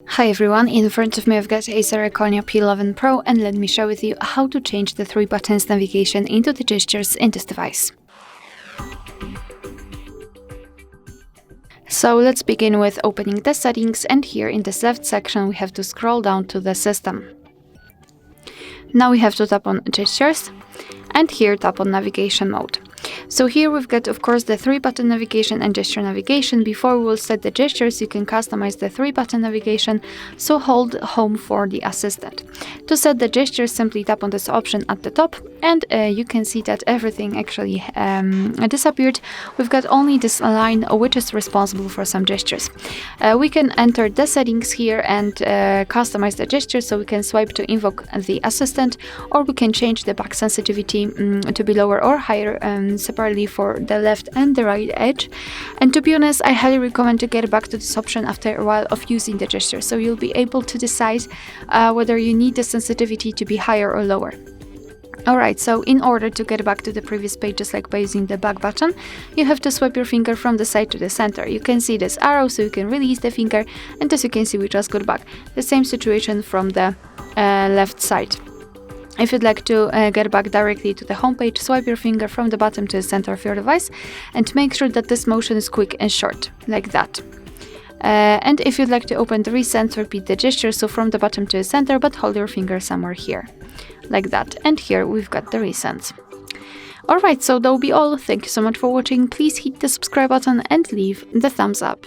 Hi everyone, in front of me I've got ACER Iconia P11 Pro, and let me share with you how to change the 3 buttons navigation into the gestures in this device. So let's begin with opening the settings, and here in this left section we have to scroll down to the system. Now we have to tap on gestures, and here tap on navigation mode. So here we've got, of course, the 3-button navigation and gesture navigation. Before we will set the gestures, you can customize the 3-button navigation, so hold home for the assistant. To set the gestures, simply tap on this option at the top, and you can see that everything actually disappeared. We've got only this line which is responsible for some gestures. We can enter the settings here and customize the gestures, so we can swipe to invoke the assistant, or we can change the back sensitivity to be lower or higher, separately for the left and the right edge. And to be honest, I highly recommend to get back to this option after a while of using the gesture, so you'll be able to decide whether you need the sensitivity to be higher or lower. Alright, so in order to get back to the previous page, just like by using the back button, you have to swipe your finger from the side to the center. You can see this arrow, so you can release the finger, and as you can see, we just got back. The same situation from the left side. If you'd like to get back directly to the home page, swipe your finger from the bottom to the center of your device, and make sure that this motion is quick and short, like that. And if you'd like to open the recent, repeat the gesture, so from the bottom to the center, but hold your finger somewhere here, like that. And here we've got the recent. Alright, so that will be all. Thank you so much for watching. Please hit the subscribe button and leave the thumbs up.